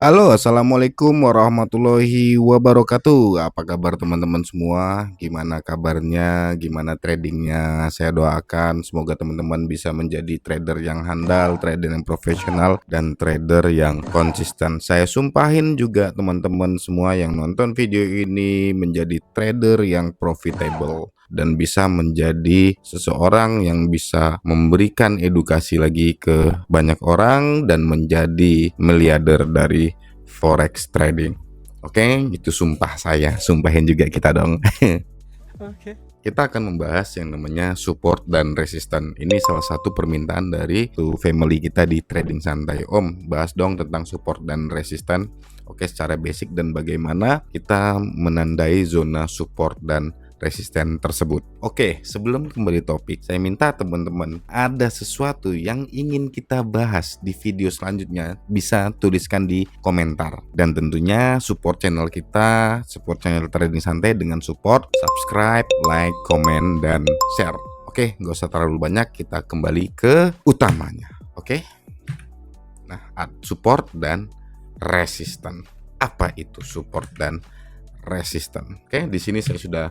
Halo, assalamualaikum warahmatullahi wabarakatuh. Apa kabar teman-teman semua? Gimana kabarnya? Gimana tradingnya? Saya doakan semoga teman-teman bisa menjadi trader yang handal, trader yang profesional, dan trader yang konsisten. Saya sumpahin juga teman-teman semua yang nonton video ini menjadi trader yang profitable dan bisa menjadi seseorang yang bisa memberikan edukasi lagi ke banyak orang dan menjadi miliarder dari forex trading. Oke, itu sumpah saya, sumpahin juga kita dong. Oke. Kita akan membahas yang namanya support dan resisten. Ini salah satu permintaan dari family kita di Trading Santai. Om, bahas dong tentang support dan resisten. Oke, secara basic dan bagaimana kita menandai zona support dan resisten tersebut. Oke, sebelum kembali topik, saya minta teman-teman ada sesuatu yang ingin kita bahas di video selanjutnya bisa tuliskan di komentar. Dan tentunya support channel kita, support channel Trading Santai dengan support, subscribe, like, komen, dan share. Oke, nggak usah terlalu banyak, kita kembali ke utamanya. Oke, nah support dan resisten. Apa itu support dan resisten? Oke, di sini saya sudah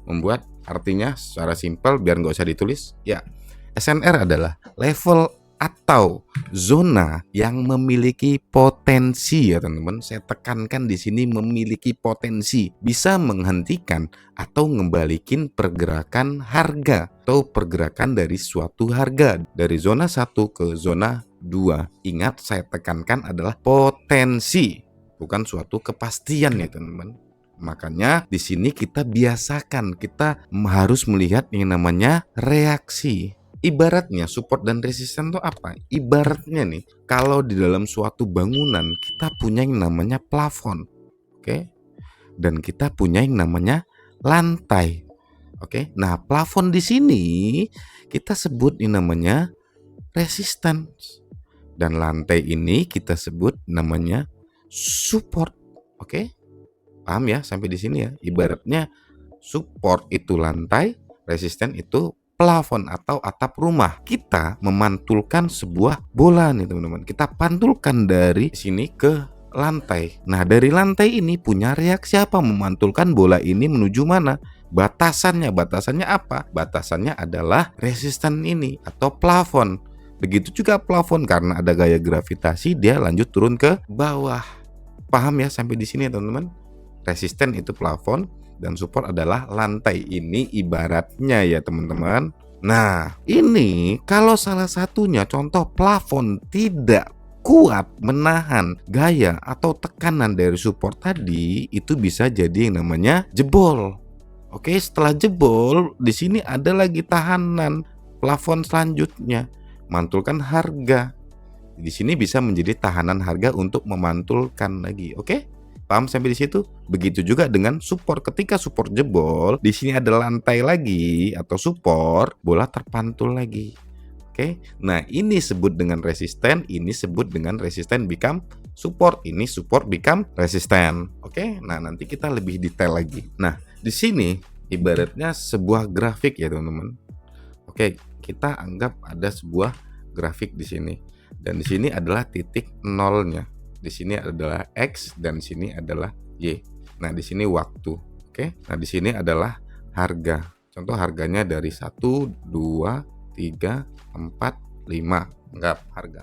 membuat artinya secara simpel biar nggak usah ditulis. Ya, SNR adalah level atau zona yang memiliki potensi ya teman-teman. Saya tekankan di sini memiliki potensi bisa menghentikan atau ngembalikin pergerakan harga atau pergerakan dari suatu harga dari zona 1 ke zona 2. Ingat, saya tekankan adalah potensi, bukan suatu kepastian ya teman-teman. Makanya di sini kita biasakan, kita harus melihat yang namanya reaksi. Ibaratnya support dan resisten itu apa? Ibaratnya nih, kalau di dalam suatu bangunan kita punya yang namanya plafon, oke? Dan kita punya yang namanya lantai, oke? Nah, plafon di sini kita sebut yang namanya resisten, dan lantai ini kita sebut namanya support, oke? Paham ya sampai di sini ya? Ibaratnya support itu lantai, resisten itu plafon atau atap rumah. Kita memantulkan sebuah bola nih teman-teman. Kita pantulkan dari sini ke lantai. Nah, dari lantai ini punya reaksi apa? Memantulkan bola ini menuju mana? Batasannya apa? Batasannya adalah resisten ini atau plafon. Begitu juga plafon, karena ada gaya gravitasi dia lanjut turun ke bawah. Paham ya sampai di sini ya teman-teman? Resisten itu plafon dan support adalah lantai. Ini ibaratnya ya teman-teman. Nah, ini kalau salah satunya contoh plafon tidak kuat menahan gaya atau tekanan dari support tadi, itu bisa jadi yang namanya jebol. Oke, setelah jebol di sini ada lagi tahanan plafon selanjutnya, mantulkan harga. Di sini bisa menjadi tahanan harga untuk memantulkan lagi. Oke? Paham sampai di situ? Begitu juga dengan support. Ketika support jebol, di sini ada lantai lagi atau support, bola terpantul lagi. Oke. Nah, ini sebut dengan resisten, ini sebut dengan resisten become support, ini support become resisten. Oke. Nah, nanti kita lebih detail lagi. Nah, di sini ibaratnya sebuah grafik ya, teman-teman. Oke, kita anggap ada sebuah grafik di sini. Dan di sini adalah titik nolnya. Di sini adalah X dan di sini adalah Y. Nah, di sini waktu. Oke. Nah, di sini adalah harga. Contoh harganya dari 1, 2, 3, 4, 5. Anggap harga.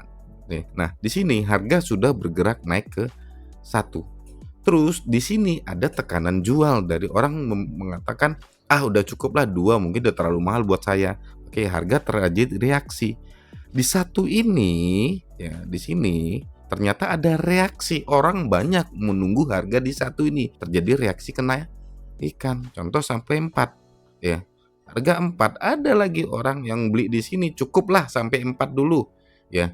Nih. Nah, di sini harga sudah bergerak naik ke 1. Terus di sini ada tekanan jual dari orang mengatakan, "Ah, udah cukup lah 2, mungkin udah terlalu mahal buat saya." Oke, harga terjadi reaksi. Di satu ini, ya, di sini ternyata ada reaksi, orang banyak menunggu harga di satu ini, terjadi reaksi kenaikan. Contoh sampai 4, ya. Harga 4, ada lagi orang yang beli di sini, cukuplah sampai 4 dulu, ya.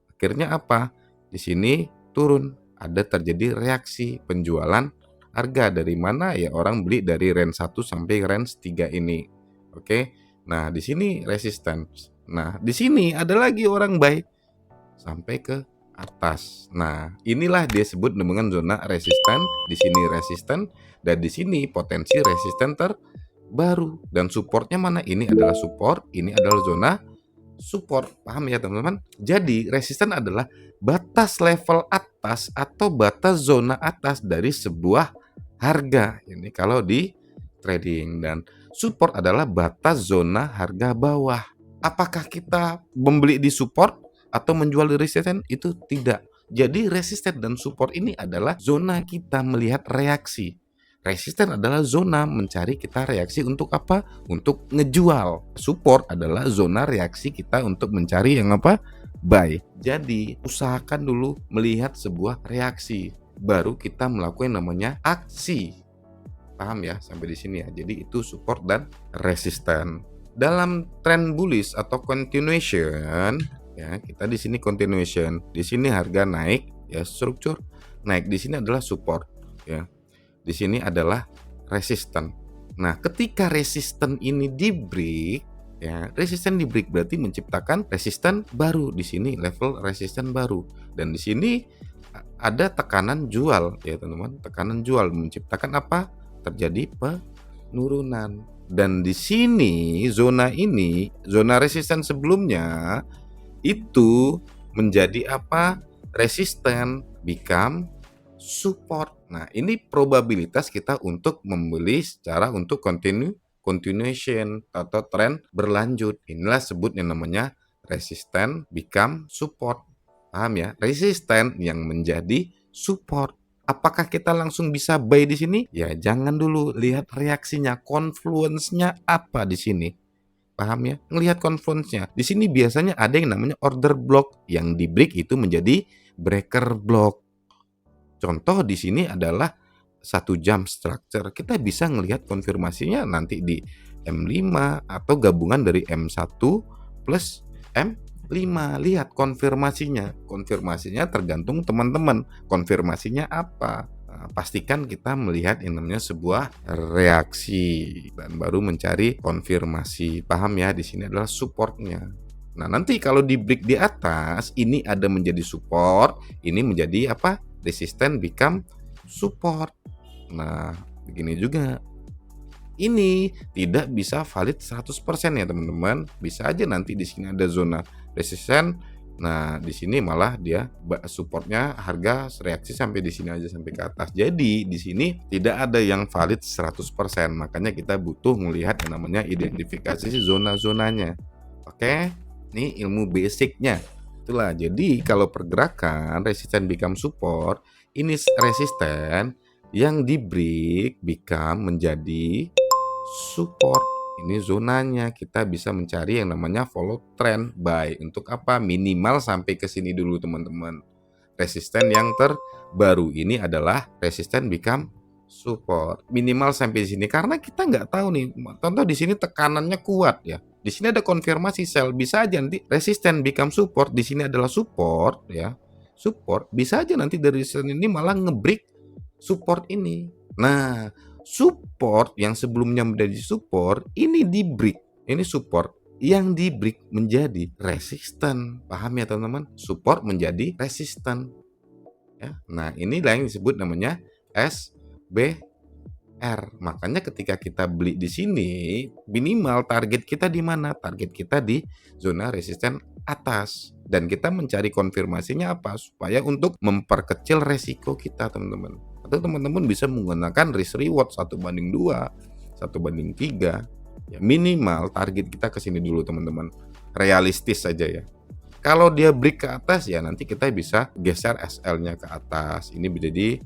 Akhirnya apa? Di sini turun, ada terjadi reaksi penjualan harga. Dari mana? Ya, orang beli dari range 1 sampai range 3 ini. Oke. Nah, di sini resistance. Nah, di sini ada lagi orang buy sampai ke atas. Nah, inilah dia sebut dengan zona resisten. Di sini resisten dan di sini potensi resisten terbaru. Dan supportnya mana? Ini adalah support, ini adalah zona support. Paham ya teman-teman? Jadi resisten adalah batas level atas atau batas zona atas dari sebuah harga. Ini kalau di trading, dan support adalah batas zona harga bawah. Apakah kita membeli di support atau menjual di resisten? Itu tidak. Jadi resisten dan support ini adalah zona kita melihat reaksi. Resisten adalah zona mencari kita reaksi untuk apa? Untuk ngejual. Support adalah zona reaksi kita untuk mencari yang apa? Buy. Jadi usahakan dulu melihat sebuah reaksi, baru kita melakukan yang namanya aksi. Paham ya sampai di sini ya. Jadi itu support dan resisten. Dalam trend bullish atau continuation ya, kita di sini continuation. Di sini harga naik ya, struktur naik. Di sini adalah support ya. Di sini adalah resisten. Nah, ketika resisten ini di break ya, resisten di break berarti menciptakan resisten baru. Di sini level resisten baru, dan di sini ada tekanan jual ya teman-teman. Tekanan jual menciptakan apa? Terjadi penurunan. Dan di sini zona ini, zona resisten sebelumnya itu menjadi apa? Resisten become support. Nah, ini probabilitas kita untuk membeli secara untuk continuation atau tren berlanjut. Inilah sebut yang namanya resisten become support. Paham ya? Resisten yang menjadi support. Apakah kita langsung bisa buy di sini? Ya, jangan dulu, lihat reaksinya, confluence-nya apa di sini. Paham ya? Ngelihat confluence-nya. Di sini biasanya ada yang namanya order block, yang di break itu menjadi breaker block. Contoh di sini adalah 1 jam structure. Kita bisa ngelihat konfirmasinya nanti di M5 atau gabungan dari M1 plus M5. Lihat konfirmasinya. Konfirmasinya tergantung teman-teman. Konfirmasinya apa? Nah, pastikan kita melihat yang namanya sebuah reaksi dan baru mencari konfirmasi. Paham ya? Di sini adalah supportnya. Nah, nanti kalau di break di atas, ini ada menjadi support, ini menjadi apa? Resisten become support. Nah, begini juga. Ini tidak bisa valid 100% ya teman-teman. Bisa aja nanti di sini ada zona resisten. Nah, di sini malah dia supportnya harga reaksi sampai di sini aja, sampai ke atas. Jadi di sini tidak ada yang valid 100%. Makanya kita butuh melihat yang namanya identifikasi zona-zonanya. Oke, ini ilmu basicnya. Itulah. Jadi kalau pergerakan resisten become support, ini resisten yang di break become menjadi support. Ini zonanya. Kita bisa mencari yang namanya follow trend buy. Untuk apa? Minimal sampai ke sini dulu teman-teman. Resisten yang terbaru ini adalah resisten become support. Minimal sampai di sini karena kita nggak tahu nih. Contoh di sini tekanannya kuat ya. Di sini ada konfirmasi sell, bisa aja nanti resisten become support. Di sini adalah support ya. Support bisa aja nanti dari resisten ini malah ngebreak support ini. Nah, support yang sebelumnya menjadi support ini di break. Ini support yang di break menjadi resisten. Paham ya teman-teman? Support menjadi resisten. Ya. Nah, inilah yang disebut namanya SBR. Makanya ketika kita beli di sini, minimal target kita di mana? Target kita di zona resisten atas. Dan kita mencari konfirmasinya apa? Supaya untuk memperkecil resiko kita, teman-teman. Atau teman-teman bisa menggunakan risk reward 1:2, 1:3. Ya, minimal target kita ke sini dulu, teman-teman. Realistis saja ya. Kalau dia break ke atas ya nanti kita bisa geser SL-nya ke atas. Ini menjadi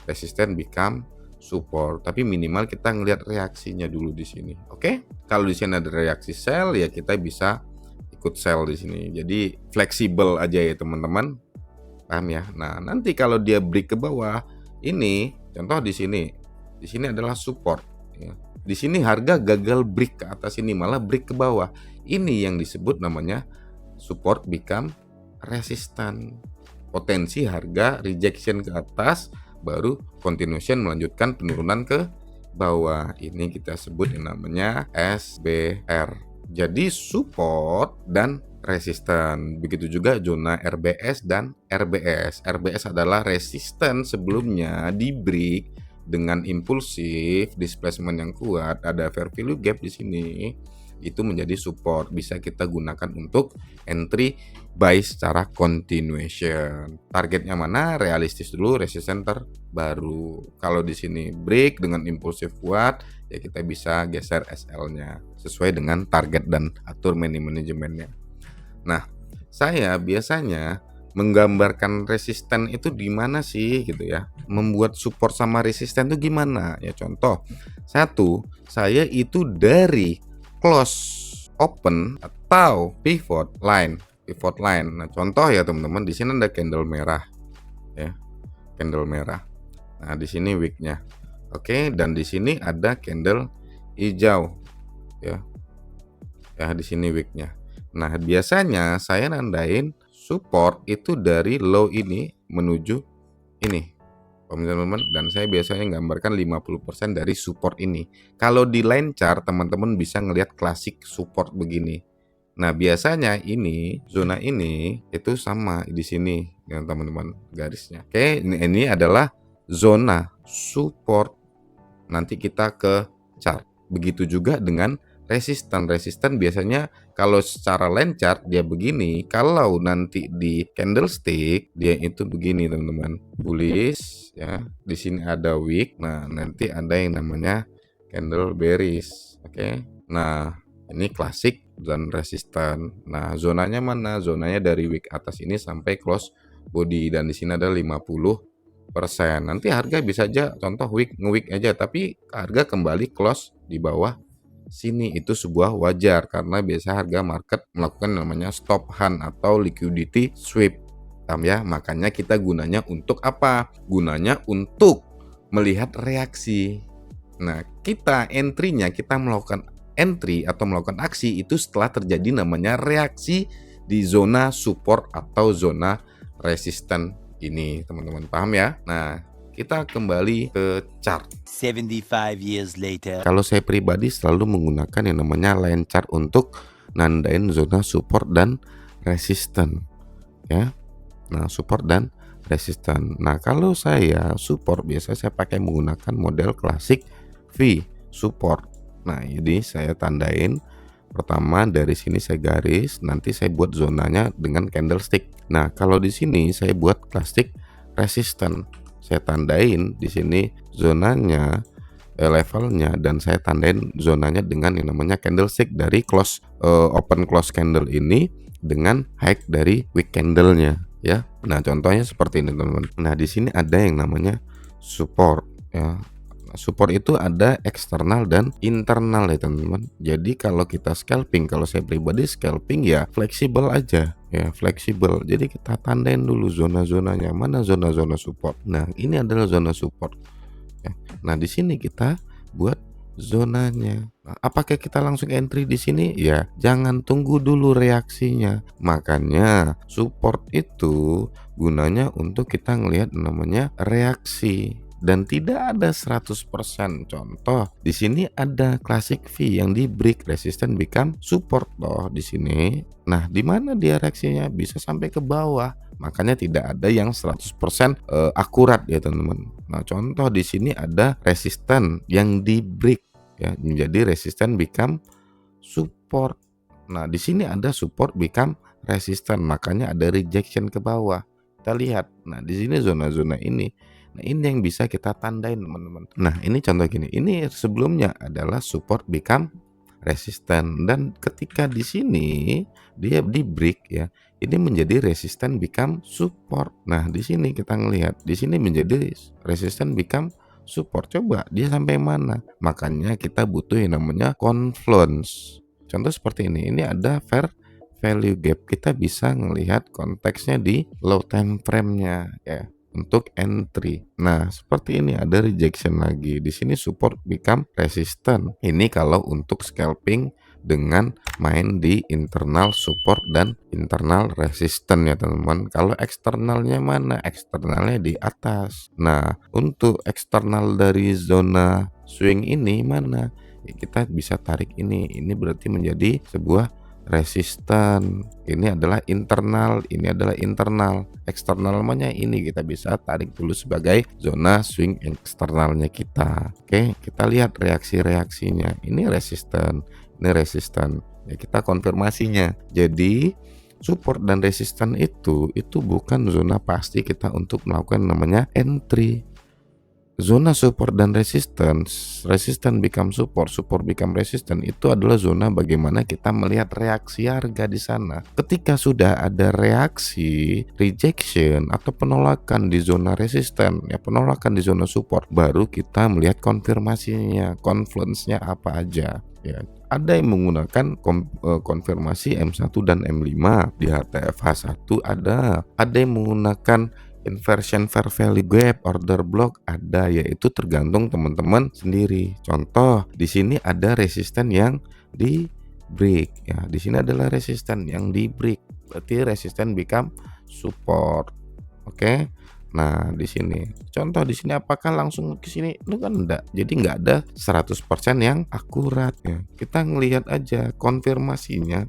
resisten become support, tapi minimal kita ngelihat reaksinya dulu di sini. Oke? Kalau di sini ada reaksi sell ya kita bisa ikut sell di sini. Jadi fleksibel aja ya teman-teman. Paham ya? Nah, nanti kalau dia break ke bawah, ini contoh di sini. Di sini adalah support ya. Di sini harga gagal break ke atas, ini malah break ke bawah. Ini yang disebut namanya support become resistant. Potensi harga rejection ke atas, baru continuation melanjutkan penurunan ke bawah. Ini kita sebut yang namanya SBR. Jadi support dan resisten. Begitu juga zona RBS dan RBS. RBS adalah resisten sebelumnya di break dengan impulsif displacement yang kuat, ada fair value gap di sini. itu menjadi support, bisa kita gunakan untuk entry buy secara continuation. Targetnya mana? Realistis dulu, resisten terbaru. Kalau di sini break dengan impulsif kuat, ya kita bisa geser SL-nya sesuai dengan target dan atur manajemennya. Nah, saya biasanya menggambarkan resisten itu di mana sih gitu ya. Membuat support sama resisten itu gimana? Ya contoh, satu, saya itu dari close open atau pivot line. Nah, contoh ya teman-teman, di sini ada candle merah ya. Candle merah. Nah, di sini wick-nya. Oke, dan di sini ada candle hijau ya. Ya, di sini wick-nya. Nah, biasanya saya nandain support itu dari low ini menuju ini, teman-teman, dan saya biasanya gambarkan 50% dari support ini. Kalau di line chart teman-teman bisa ngelihat klasik support begini. Nah, biasanya ini zona ini itu sama di sini ya teman-teman, garisnya. Oke, ini adalah zona support. Nanti kita ke chart. Begitu juga dengan resisten biasanya kalau secara line chart dia begini, kalau nanti di candlestick dia itu begini teman-teman, bullish ya. Di sini ada wick, nah nanti ada yang namanya candle bearish. Oke. Nah, ini klasik dan resisten. Nah, zonanya mana? Zonanya dari wick atas ini sampai close body, dan di sini ada 50%. Nanti harga bisa aja contoh nge-wick aja, tapi harga kembali close di bawah sini, itu sebuah wajar karena biasa harga market melakukan namanya stop hunt atau liquidity sweep ya. Makanya kita gunanya untuk apa? Gunanya untuk melihat reaksi. Nah, kita melakukan entry atau melakukan aksi itu setelah terjadi namanya reaksi di zona support atau zona resisten ini, teman-teman paham ya? Nah, kita kembali ke chart. 75 years later. Kalau saya pribadi selalu menggunakan yang namanya line chart untuk nandain zona support dan resisten ya. Nah, support dan resisten. Nah, kalau saya support biasanya saya pakai menggunakan model klasik V support. Nah, ini saya tandain. Pertama dari sini saya garis, nanti saya buat zonanya dengan candlestick. Nah, kalau di sini saya buat klasik resisten. Saya tandain di sini zonanya, levelnya, dan saya tandain zonanya dengan yang namanya candlestick dari close open close candle ini dengan high dari wick candle-nya ya. Nah, contohnya seperti ini teman-teman. Nah, di sini ada yang namanya support ya. Support itu ada eksternal dan internal ya teman-teman. Jadi kalau kita scalping, kalau saya pribadi scalping ya fleksibel aja ya, fleksibel. Jadi kita tandain dulu zona-zonanya, mana zona-zona support. Nah, ini adalah zona support ya. Nah, di sini kita buat zonanya. Nah, apakah kita langsung entry di sini? Ya, jangan, tunggu dulu reaksinya. Makanya support itu gunanya untuk kita ngelihat namanya reaksi. Dan tidak ada 100%. Contoh, di sini ada classic V yang di break resistance become support loh di sini. Nah, di mana dia reaksinya bisa sampai ke bawah. Makanya tidak ada yang 100% akurat ya, teman-teman. Nah, contoh di sini ada resistance yang di break ya menjadi resistance become support. Nah, di sini ada support become resistance, makanya ada rejection ke bawah. Kita lihat. Nah, di sini zona-zona ini. Nah, ini yang bisa kita tandain teman-teman. Nah, ini contoh gini. Ini sebelumnya adalah support become resisten, dan ketika di sini dia di break ya, ini menjadi resisten become support. Nah, di sini kita ngelihat, di sini menjadi resisten become support. Coba dia sampai mana? Makanya kita butuh yang namanya confluence. Contoh seperti ini. Ini ada fair value gap. Kita bisa ngelihat konteksnya di low time frame-nya ya, untuk entry. Nah, seperti ini ada rejection lagi. Di sini support become resistant. Ini kalau untuk scalping dengan main di internal support dan internal resistant ya teman-teman. Kalau eksternalnya mana? Eksternalnya di atas. Nah, untuk eksternal dari zona swing ini mana? Ya, kita bisa tarik ini. Ini berarti menjadi sebuah resisten. Ini adalah internal, ini adalah internal. Eksternal namanya ini kita bisa tarik dulu sebagai zona swing eksternalnya kita. Oke, kita lihat reaksi-reaksinya. Ini resisten, ini resistan. Ya kita konfirmasinya. Jadi support dan resistan itu bukan zona pasti kita untuk melakukan namanya entry. Zona support dan resistance, resistant become support, support become resistant, itu adalah zona bagaimana kita melihat reaksi harga di sana. Ketika sudah ada reaksi rejection atau penolakan di zona resistant, ya penolakan di zona support, baru kita melihat konfirmasinya, confluence-nya apa aja. Ya, ada yang menggunakan konfirmasi M1 dan M5 di HTF H1, ada yang menggunakan inversion fair value gap, order block, ada, yaitu tergantung teman-teman sendiri. Contoh di sini ada resisten yang di break, ya di sini adalah resisten yang di break, berarti resisten become support. Oke. Nah di sini contoh, di sini apakah langsung ke sini? Itu kan enggak, jadi enggak ada 100% yang akurat ya. Kita ngelihat aja konfirmasinya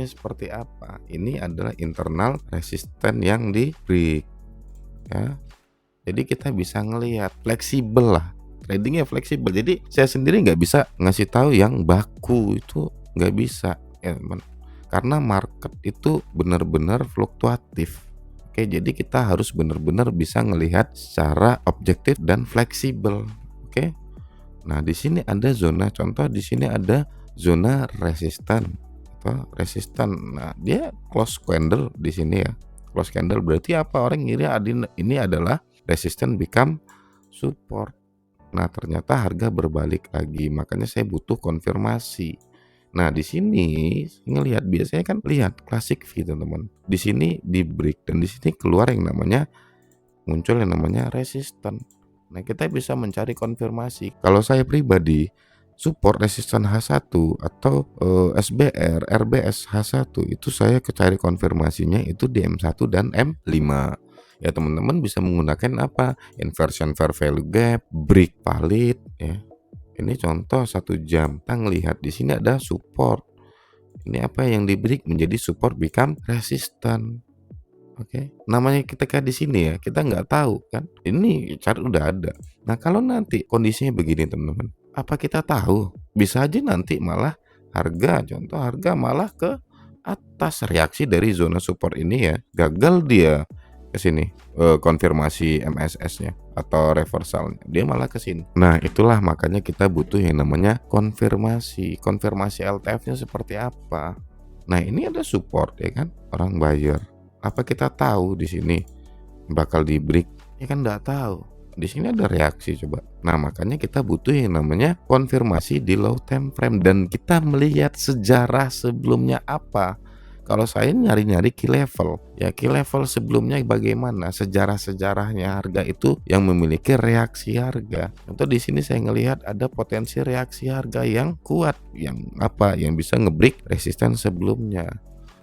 seperti apa. Ini adalah internal resisten yang di break ya. Jadi kita bisa ngelihat, fleksibel lah, tradingnya fleksibel. Jadi saya sendiri nggak bisa ngasih tahu yang baku, itu nggak bisa ya teman, karena market itu benar-benar fluktuatif. Oke, jadi kita harus benar-benar bisa ngelihat secara objektif dan fleksibel. Oke. Nah di sini ada zona, contoh di sini ada zona resisten. Nah dia close candle di sini ya, close candle berarti apa, orang ngira ini adalah resisten become support. Nah ternyata harga berbalik lagi, makanya saya butuh konfirmasi. Nah di sini ngelihat, biasanya kan lihat classic V teman-teman, di sini di break dan di sini keluar yang namanya, muncul yang namanya resisten. Nah kita bisa mencari konfirmasi. Kalau saya pribadi, support resisten H1 atau SBR, RBS H1 itu saya cari konfirmasinya itu di M1 dan M5. Ya teman-teman bisa menggunakan apa? Inversion fair value gap, break valid ya. Ini contoh 1 jam. Kita ngelihat di sini ada support. Ini apa yang di break menjadi support become resistant. Oke, namanya kita kayak di sini ya, kita nggak tahu kan. Ini chart udah ada. Nah kalau nanti kondisinya begini teman-teman, apa kita tahu? Bisa aja nanti malah contoh harga malah ke atas, reaksi dari zona support ini ya, gagal dia ke sini, konfirmasi MSS-nya atau reversalnya, dia malah ke sini. Nah itulah makanya kita butuh yang namanya konfirmasi LTF-nya seperti apa. Nah ini ada support ya kan, orang buyer. Apa kita tahu di sini bakal di break? Ya kan nggak tahu. Di sini ada reaksi coba. Nah makanya kita butuh yang namanya konfirmasi di low time frame, dan kita melihat sejarah sebelumnya apa. Kalau saya nyari-nyari key level, ya key level sebelumnya bagaimana, sejarah-sejarahnya harga itu yang memiliki reaksi harga. Untuk di sini saya ngelihat ada potensi reaksi harga yang kuat, yang apa, yang bisa ngebreak resisten sebelumnya.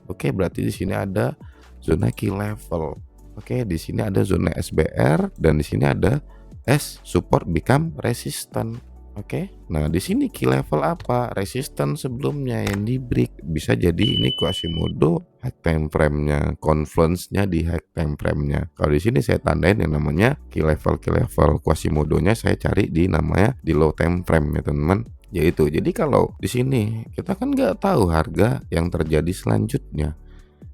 Oke, berarti di sini ada zona key level. Oke, di sini ada zona SBR dan di sini ada S support become resistant. Oke. Nah, di sini key level apa? Resistant sebelumnya yang di break. Bisa jadi ini Quasimodo high time frame-nya, confluence-nya di high time frame-nya. Kalau di sini saya tandain yang namanya key level Quasimodo-nya saya cari di namanya di low time frame ya, teman-teman. Yaitu, jadi kalau di sini kita kan nggak tahu harga yang terjadi selanjutnya.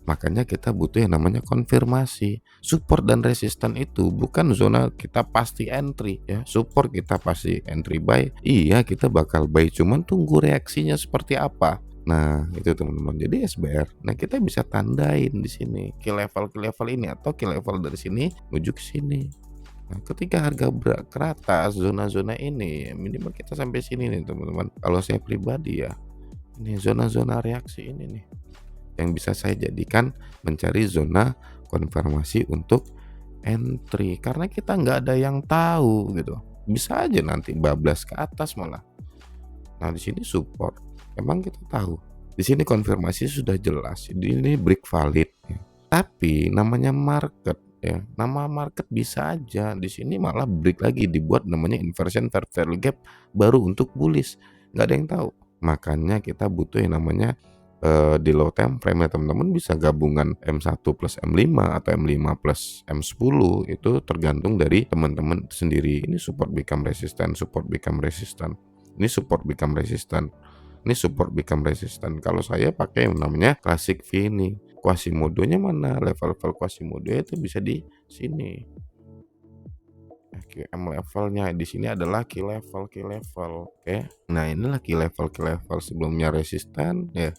Makanya kita butuh yang namanya konfirmasi. Support dan resisten itu bukan zona kita pasti entry ya. Support kita pasti entry buy. Iya, kita bakal buy, cuman tunggu reaksinya seperti apa. Nah, itu teman-teman. Jadi SBR. Nah, kita bisa tandain di sini key level ini atau key level dari sini menuju ke sini. Nah, ketika harga berat ke atas zona-zona ini, minimal kita sampai sini nih, teman-teman. Kalau saya pribadi ya, ini zona-zona reaksi ini nih yang bisa saya jadikan mencari zona konfirmasi untuk entry, karena kita nggak ada yang tahu gitu, bisa aja nanti bablas ke atas malah. Nah di sini support, emang kita tahu di sini konfirmasi sudah jelas, ini break valid ya. Tapi namanya market ya, nama market bisa aja di sini malah break lagi, dibuat namanya inversion fair value gap baru untuk bullish, nggak ada yang tahu. Makanya kita butuh yang namanya di low time frame ya teman-teman, bisa gabungan M1 plus M5 atau M5 plus M10, itu tergantung dari teman-teman sendiri. Ini support become resistant, support become resistant, ini support become resistant. Ini support become resistant. Kalau saya pakai yang namanya classic V ini. Quasimodo-nya mana? Level-level Quasimodo itu bisa di sini. QM levelnya di sini adalah key level. Oke. Nah, inilah key level sebelumnya resistan ya.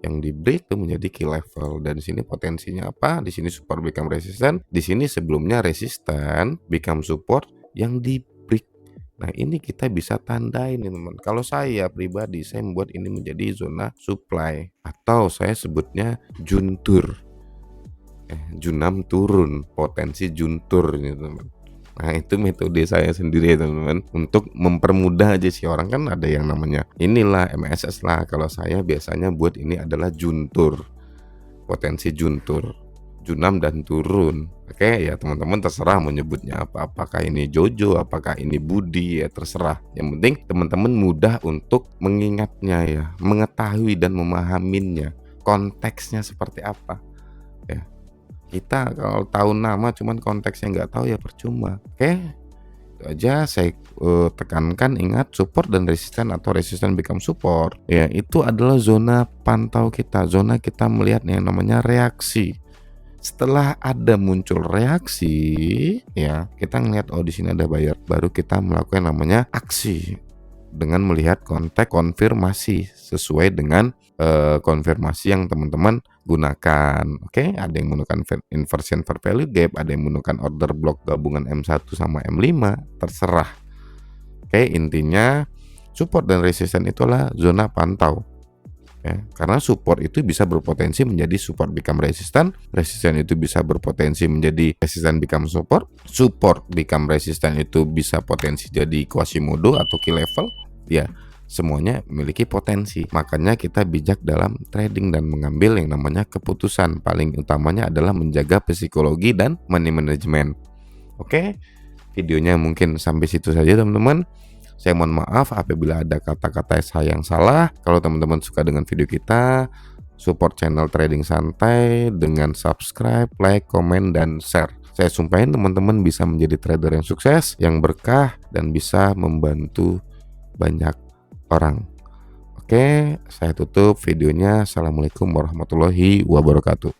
Yang di break itu menjadi key level, dan di sini potensinya apa? Di sini support become resistant, di sini sebelumnya resistan become support yang di break. Nah, ini kita bisa tandain teman-teman. Kalau saya pribadi, saya membuat ini menjadi zona supply atau saya sebutnya juntur. Junam turun, potensi juntur nih teman-teman. Nah, itu metode saya sendiri teman-teman, untuk mempermudah aja sih. Orang kan ada yang namanya inilah MSS lah, kalau saya biasanya buat ini adalah juntur, potensi juntur, junam dan turun. Oke ya teman-teman, terserah mau nyebutnya apa, apakah ini Jojo, apakah ini Budi, ya terserah. Yang penting teman-teman mudah untuk mengingatnya ya, mengetahui dan memahaminya, konteksnya seperti apa ya. Kita kalau tahu nama cuman konteksnya nggak tahu ya percuma. Oke, itu aja saya tekankan. Ingat, support dan resisten atau resisten become support ya, itu adalah zona pantau kita, zona kita melihat yang namanya reaksi. Setelah ada muncul reaksi ya, kita ngelihat oh di sini ada buyer, baru kita melakukan namanya aksi dengan melihat konteks konfirmasi sesuai dengan konfirmasi yang teman-teman gunakan. Oke, ada yang menggunakan inversion fair value gap, ada yang menggunakan order block gabungan M1 sama M5, terserah. Oke, intinya support dan resisten itulah zona pantau. Ya, karena support itu bisa berpotensi menjadi support become resistant, resisten itu bisa berpotensi menjadi resistant become support, support become resistant itu bisa potensi jadi Quasimodo atau key level. Ya, semuanya memiliki potensi. Makanya kita bijak dalam trading dan mengambil yang namanya keputusan. Paling utamanya adalah menjaga psikologi dan money management. Oke, videonya mungkin sampai situ saja teman-teman. Saya mohon maaf apabila ada kata-kata saya yang salah. Kalau teman-teman suka dengan video kita, support channel Trading Santai dengan subscribe, like, komen, dan share. Saya sumpahin teman-teman bisa menjadi trader yang sukses, yang berkah, dan bisa membantu banyak orang. Oke, saya tutup videonya. Assalamualaikum warahmatullahi wabarakatuh.